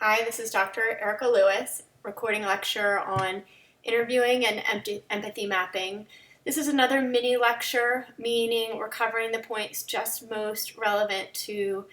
Hi, this is Dr. Erica Lewis, recording a lecture on interviewing and empathy mapping. This is another mini lecture, meaning we're covering the points just most relevant to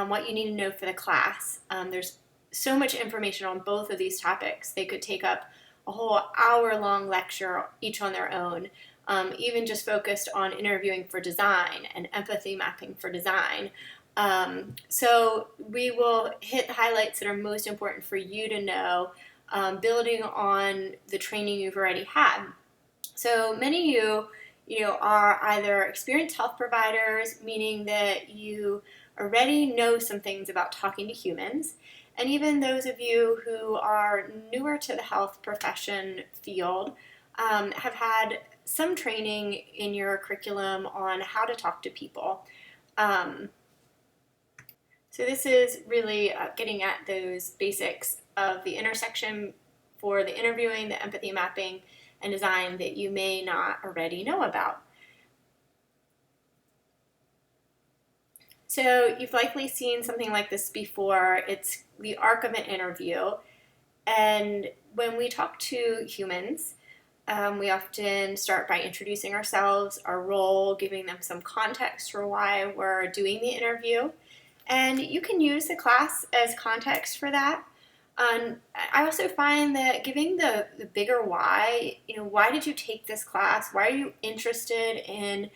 what you need to know for the class. There's so much information on both of these topics. They could take up a whole hour-long lecture, each on their own, even just focused on interviewing for design and empathy mapping for design. So we will hit the highlights that are most important for you to know, building on the training you've already had. So many of you are either experienced health providers, meaning that you already know some things about talking to humans, and even those of you who are newer to the health profession field have had some training in your curriculum on how to talk to people. So this is really getting at those basics of the intersection for the interviewing, the empathy mapping, and design that you may not already know about. So you've likely seen something like this before. It's the arc of an interview. And when we talk to humans, we often start by introducing ourselves, our role, giving them some context for why we're doing the interview. And you can use the class as context for that. I also find that giving the bigger why, why did you take this class? Why are you interested in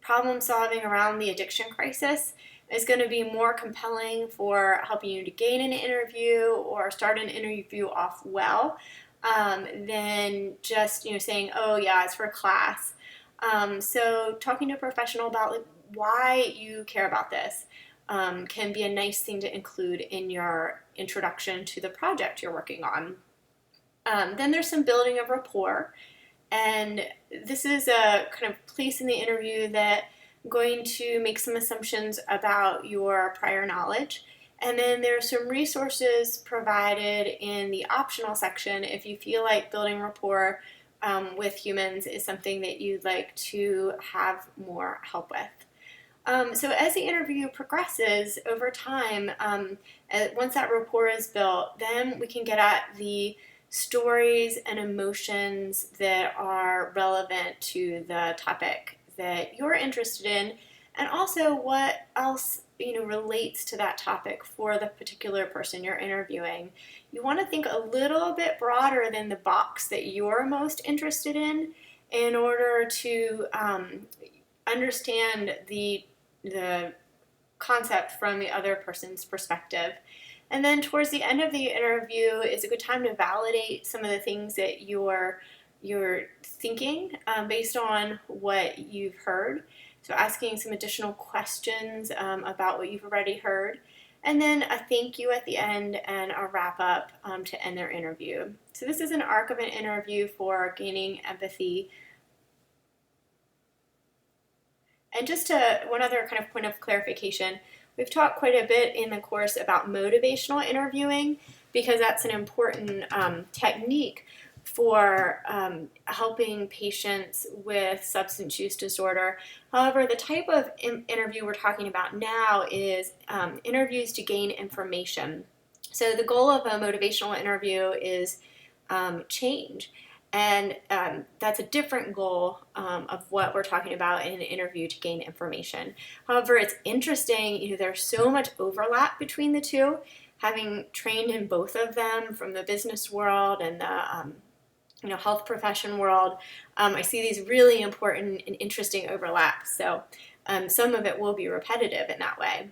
problem solving around the addiction crisis is going to be more compelling for helping you to gain an interview or start an interview off well than just saying, oh yeah, it's for class. So talking to a professional about why you care about this can be a nice thing to include in your introduction to the project you're working on. Then there's some building of rapport, and this is a kind of place in the interview that I'm going to make some assumptions about your prior knowledge. And then there's some resources provided in the optional section if you feel like building rapport with humans is something that you'd like to have more help with. So as the interview progresses over time, once that rapport is built, then we can get at the stories and emotions that are relevant to the topic that you're interested in, and also what else relates to that topic for the particular person you're interviewing. You want to think a little bit broader than the box that you're most interested in order to understand the concept from the other person's perspective. And then towards the end of the interview is a good time to validate some of the things that you're thinking based on what you've heard. So asking some additional questions about what you've already heard. And then a thank you at the end and a wrap up to end their interview. So this is an arc of an interview for gaining empathy. And just one other kind of point of clarification, we've talked quite a bit in the course about motivational interviewing because that's an important technique for helping patients with substance use disorder. However, the type of interview we're talking about now is interviews to gain information. So the goal of a motivational interview is change. And that's a different goal of what we're talking about in an interview to gain information. However, it's interesting, there's so much overlap between the two. Having trained in both of them from the business world and the health profession world, I see these really important and interesting overlaps. So some of it will be repetitive in that way.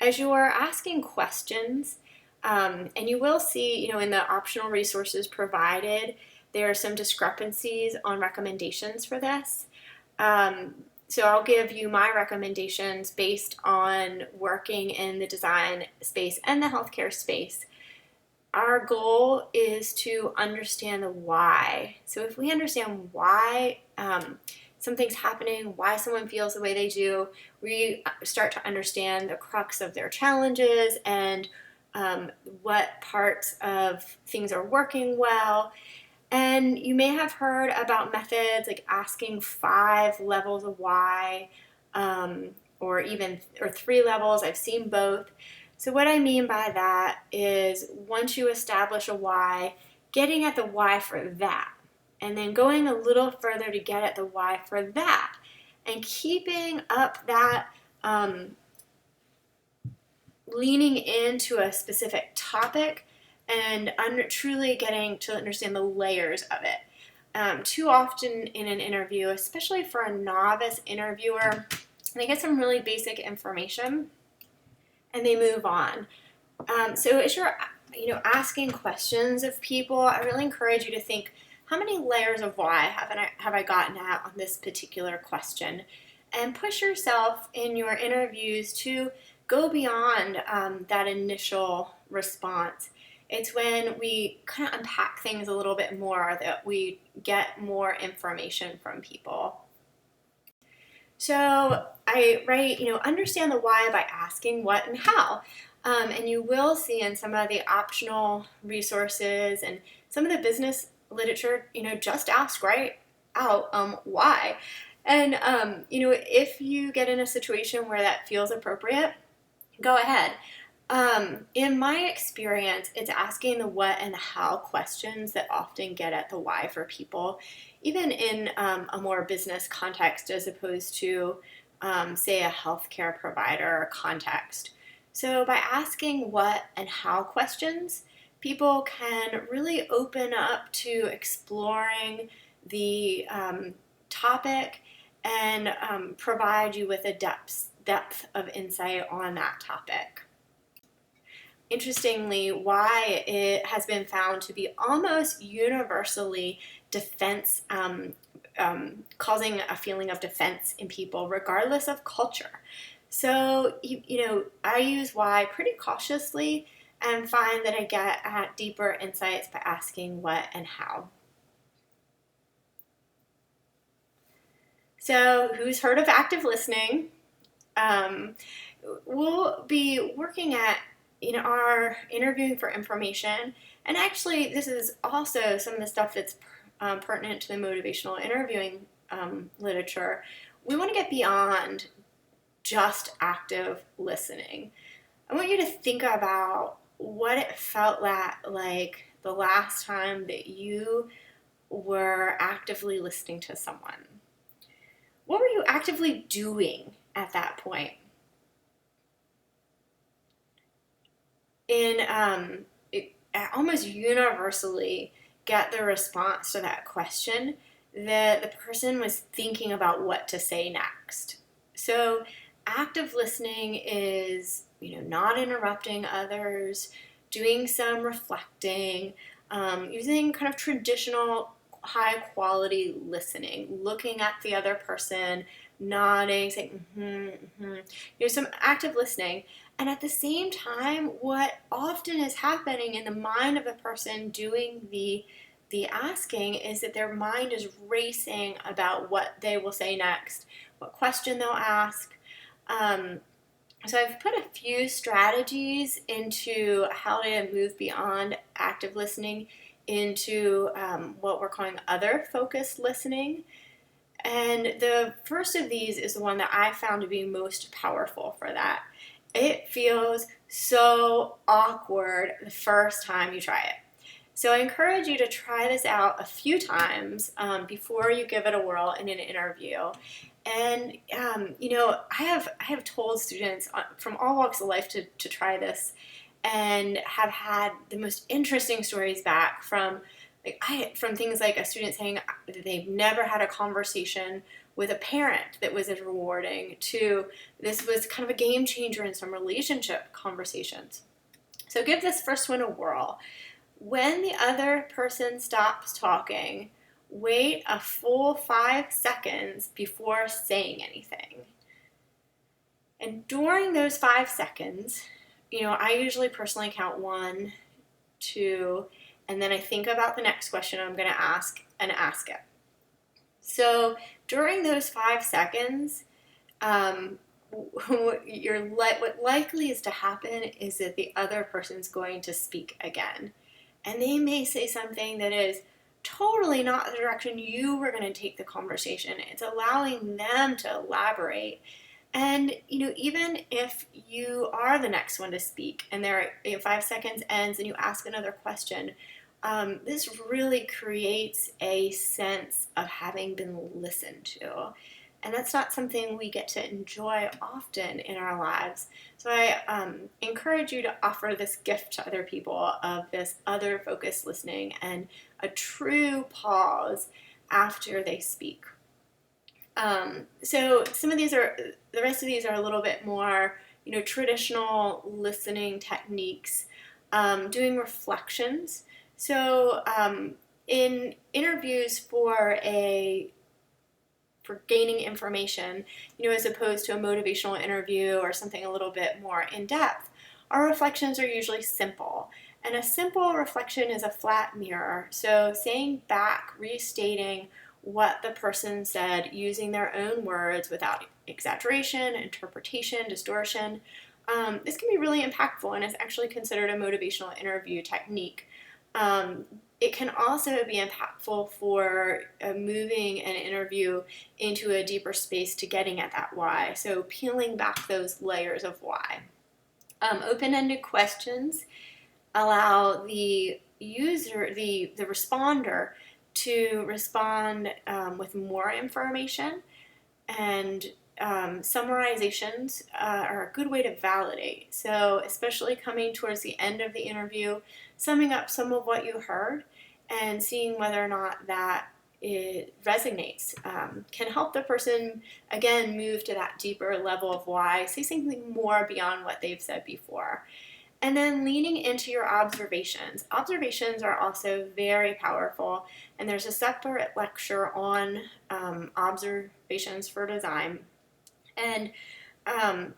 As you are asking questions, and you will see, in the optional resources provided, there are some discrepancies on recommendations for this. So I'll give you my recommendations based on working in the design space and the healthcare space. Our goal is to understand the why. So if we understand why something's happening, why someone feels the way they do, we start to understand the crux of their challenges and what parts of things are working well. And you may have heard about methods like asking 5 levels of why, or 3 levels. I've seen both. So what I mean by that is once you establish a why, getting at the why for that, and then going a little further to get at the why for that, and keeping up that leaning into a specific topic and truly getting to understand the layers of it. Too often in an interview, especially for a novice interviewer, they get some really basic information and they move on. So as you're asking questions of people, I really encourage you to think, how many layers of why have I gotten at on this particular question? And push yourself in your interviews to go beyond that initial response. It's when we kind of unpack things a little bit more that we get more information from people. So I write, understand the why by asking what and how. And you will see in some of the optional resources and some of the business literature, just ask right out why. And, if you get in a situation where that feels appropriate, go ahead. In my experience, it's asking the what and the how questions that often get at the why for people, even in a more business context as opposed to, say, a healthcare provider context. So by asking what and how questions, people can really open up to exploring the topic and provide you with a depth of insight on that topic. Interestingly, why it has been found to be almost universally causing a feeling of defense in people, regardless of culture. So, I use why pretty cautiously and find that I get at deeper insights by asking what and how. So, who's heard of active listening? We'll be working at our interviewing for information, and actually this is also some of the stuff that's pertinent to the motivational interviewing literature. We want to get beyond just active listening. I want you to think about what it felt like the last time that you were actively listening to someone. What were you actively doing at that point? Almost universally get the response to that question that the person was thinking about what to say next. So active listening is, not interrupting others, doing some reflecting, using kind of traditional high quality listening, looking at the other person, nodding, saying, some active listening. And at the same time, what often is happening in the mind of the person doing the asking is that their mind is racing about what they will say next, what question they'll ask. So I've put a few strategies into how to move beyond active listening into what we're calling other focused listening. And the first of these is the one that I found to be most powerful for that. It feels so awkward the first time you try it. So I encourage you to try this out a few times before you give it a whirl in an interview. And, I have told students from all walks of life to try this and have had the most interesting stories back from things like a student saying that they've never had a conversation with a parent that was as rewarding to this was kind of a game changer in some relationship conversations. So give this first one a whirl. When the other person stops talking, wait a full 5 seconds before saying anything. And during those 5 seconds, I usually personally count 1, 2, and then I think about the next question I'm going to ask and ask it. So during those 5 seconds, what likely is to happen is that the other person's going to speak again. And they may say something that is totally not the direction you were going to take the conversation. It's allowing them to elaborate. And, even if you are the next one to speak and 5 seconds ends and you ask another question, this really creates a sense of having been listened to. And that's not something we get to enjoy often in our lives. So I encourage you to offer this gift to other people of this other focused listening and a true pause after they speak. So the rest of these are a little bit more, traditional listening techniques, doing reflections. So in interviews for gaining information, as opposed to a motivational interview or something a little bit more in depth, our reflections are usually simple. And a simple reflection is a flat mirror. So saying back, restating what the person said using their own words without exaggeration, interpretation, distortion. This can be really impactful and is actually considered a motivational interview technique. It can also be impactful for moving an interview into a deeper space to getting at that why. So peeling back those layers of why. Open-ended questions allow the user, the responder, to respond with more information, and summarizations are a good way to validate. So especially coming towards the end of the interview, summing up some of what you heard and seeing whether or not that it resonates can help the person, again, move to that deeper level of why, say something more beyond what they've said before. And then leaning into your observations. Observations are also very powerful, and there's a separate lecture on observations for design. And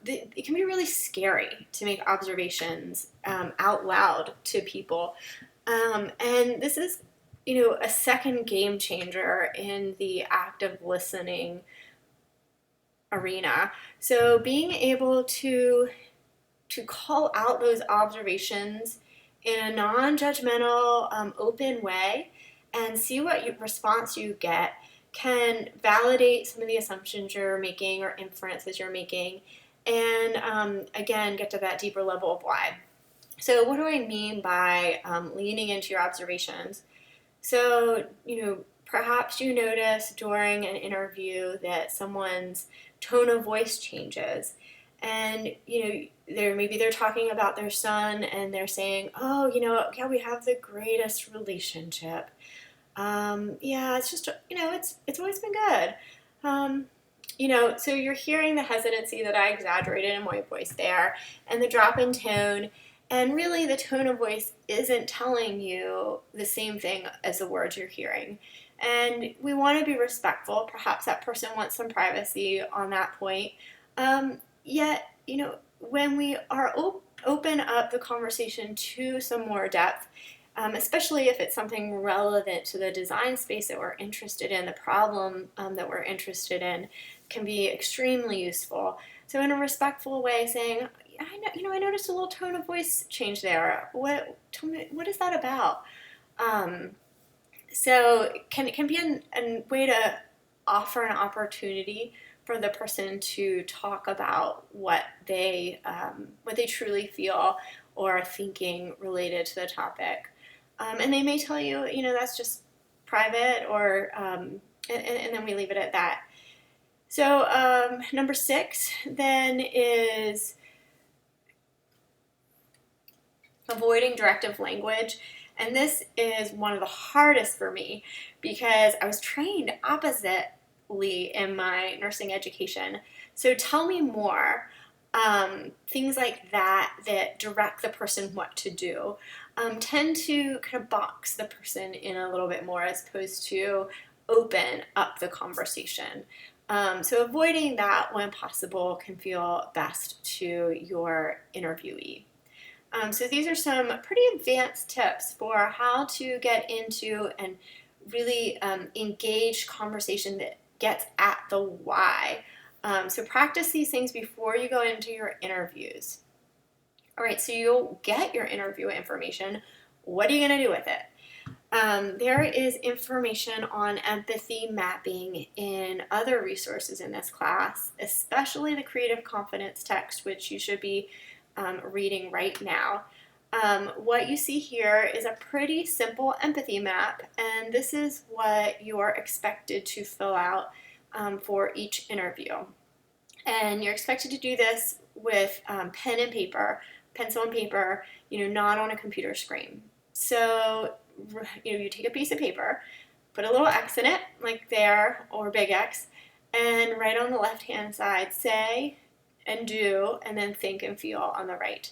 it can be really scary to make observations out loud to people. And this is, a second game changer in the active listening arena. So being able to call out those observations in a non-judgmental, open way and see what response you get can validate some of the assumptions you're making or inferences you're making, and again, get to that deeper level of why. So what do I mean by leaning into your observations? So, perhaps you notice during an interview that someone's tone of voice changes. And, they're talking about their son and they're saying, oh, yeah, we have the greatest relationship. Yeah, it's just, it's always been good. So you're hearing the hesitancy that I exaggerated in my voice there and the drop in tone. And really, the tone of voice isn't telling you the same thing as the words you're hearing. And we want to be respectful. Perhaps that person wants some privacy on that point. Yet, when we are open up the conversation to some more depth, especially if it's something relevant to the design space that we're interested in, the problem that we're interested in, can be extremely useful. So in a respectful way, saying, I noticed a little tone of voice change there. Tell me, what is that about? So it can be a way to offer an opportunity for the person to talk about what they truly feel or are thinking related to the topic. And they may tell you, that's just private, or and then we leave it at that. So number 6 then is avoiding directive language. And this is one of the hardest for me because I was trained oppositely in my nursing education. So tell me more. Things like that direct the person what to do, tend to kind of box the person in a little bit more as opposed to open up the conversation. So avoiding that when possible can feel best to your interviewee. So these are some pretty advanced tips for how to get into and really engage conversation that gets at the why. So practice these things before you go into your interviews. All right, so you'll get your interview information. What are you going to do with it? There is information on empathy mapping in other resources in this class, especially the Creative Confidence text, which you should be reading right now. What you see here is a pretty simple empathy map, and this is what you're expected to fill out for each interview. And you're expected to do this with pen and paper, pencil and paper, not on a computer screen. So, you take a piece of paper, put a little X in it, like there, or big X, and write on the left-hand side, say and do, and then think and feel on the right.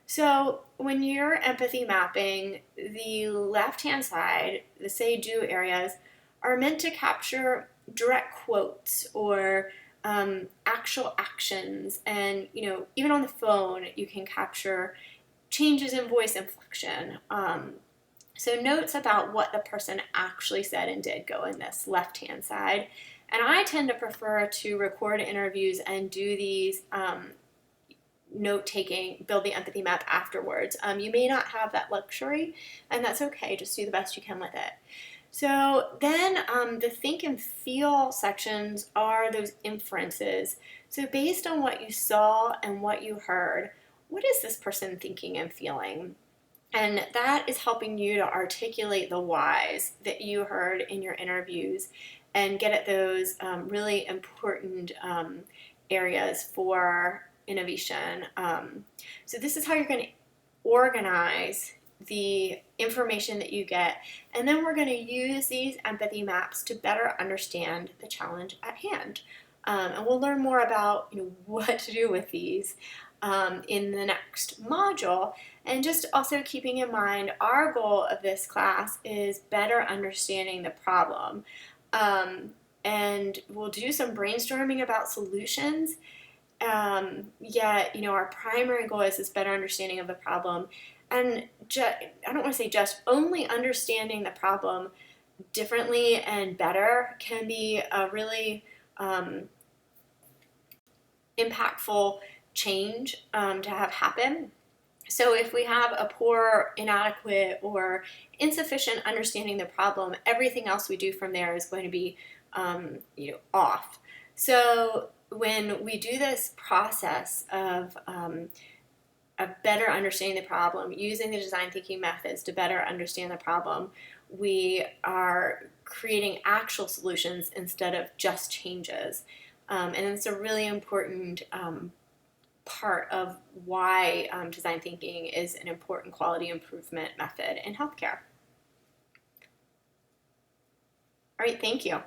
So when you're empathy mapping, the left-hand side, the say do areas, are meant to capture direct quotes or actual actions. And, even on the phone, you can capture changes in voice inflection. So notes about what the person actually said and did go in this left-hand side. And I tend to prefer to record interviews and do these note-taking, build the empathy map afterwards. You may not have that luxury, and that's okay. Just do the best you can with it. So then the think and feel sections are those inferences. So based on what you saw and what you heard, what is this person thinking and feeling? And that is helping you to articulate the whys that you heard in your interviews and get at those really important areas for innovation. So this is how you're going to organize the information that you get, and then we're going to use these empathy maps to better understand the challenge at hand. And we'll learn more about what to do with these in the next module. And just also keeping in mind, our goal of this class is better understanding the problem. And we'll do some brainstorming about solutions. Yet, our primary goal is this better understanding of the problem. And I don't want to say just, only understanding the problem differently and better can be a really impactful change to have happen. So if we have a poor, inadequate, or insufficient understanding the problem, everything else we do from there is going to be off. So when we do this process of a better understanding the problem, using the design thinking methods to better understand the problem, we are creating actual solutions instead of just changes. And it's a really important part of why design thinking is an important quality improvement method in healthcare. All right, thank you.